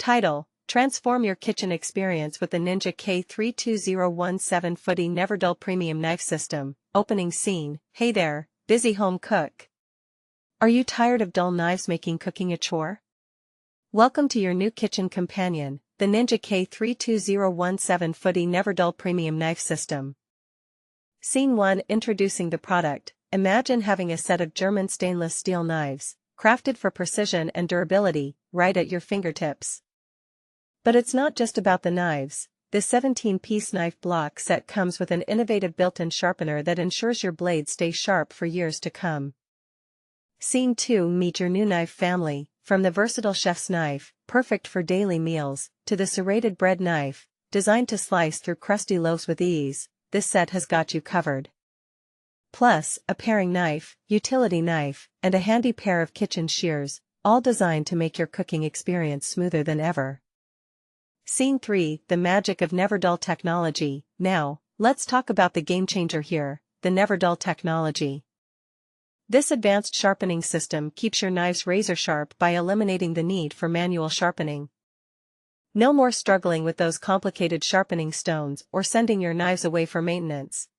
Title: Transform your kitchen experience with the Ninja K32017 Foodi NeverDull Premium Knife System. Opening scene. Hey there, busy home cook. Are you tired of dull knives making cooking a chore? Welcome to your new kitchen companion, the Ninja K32017 Foodi NeverDull Premium Knife System. Scene 1. Introducing the product. Imagine having a set of German stainless steel knives, crafted for precision and durability, right at your fingertips. But it's not just about the knives. This 17-piece knife block set comes with an innovative built-in sharpener that ensures your blades stay sharp for years to come. Scene 2. Meet your new knife family. From the versatile chef's knife, perfect for daily meals, to the serrated bread knife, designed to slice through crusty loaves with ease, this set has got you covered. Plus, a paring knife, utility knife, and a handy pair of kitchen shears, all designed to make your cooking experience smoother than ever. Scene 3. The magic of NeverDull technology. Now, let's talk about the game-changer here, the NeverDull technology. This advanced sharpening system keeps your knives razor-sharp by eliminating the need for manual sharpening. No more struggling with those complicated sharpening stones or sending your knives away for maintenance.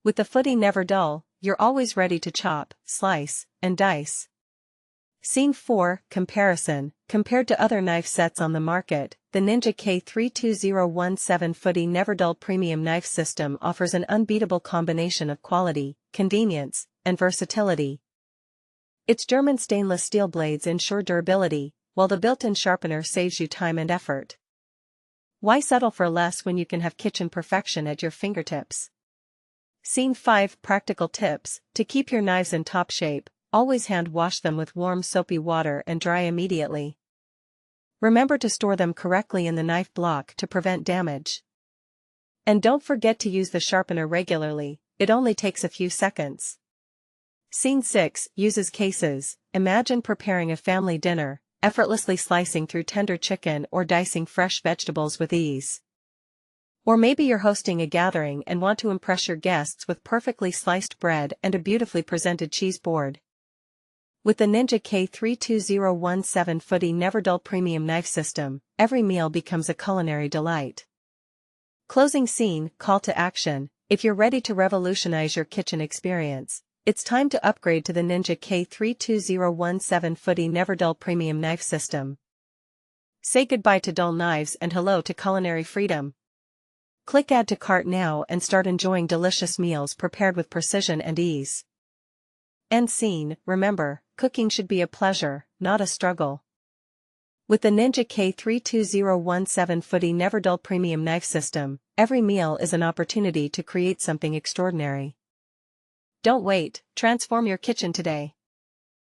With the Foodi NeverDull, you're always ready to chop, slice, and dice. Scene 4. Comparison. Compared to other knife sets on the market, the Ninja K32017 Foodi NeverDull Premium Knife System offers an unbeatable combination of quality, convenience, and versatility. Its German stainless steel blades ensure durability, while the built-in sharpener saves you time and effort. Why settle for less when you can have kitchen perfection at your fingertips? Scene 5. Practical tips. To keep your knives in top shape, always hand wash them with warm soapy water and dry immediately. Remember to store them correctly in the knife block to prevent damage. And don't forget to use the sharpener regularly, it only takes a few seconds. Scene 6. Uses cases. Imagine preparing a family dinner, effortlessly slicing through tender chicken or dicing fresh vegetables with ease. Or maybe you're hosting a gathering and want to impress your guests with perfectly sliced bread and a beautifully presented cheese board. With the Ninja K32017 Foodi NeverDull Premium Knife System, every meal becomes a culinary delight. Closing scene. Call to action. If you're ready to revolutionize your kitchen experience, it's time to upgrade to the Ninja K32017 Foodi NeverDull Premium Knife System. Say goodbye to dull knives and hello to culinary freedom. Click Add to Cart now and start enjoying delicious meals prepared with precision and ease. End scene. Remember, cooking should be a pleasure, not a struggle. With the Ninja K32017 Foodi NeverDull Premium Knife System, every meal is an opportunity to create something extraordinary. Don't wait, transform your kitchen today.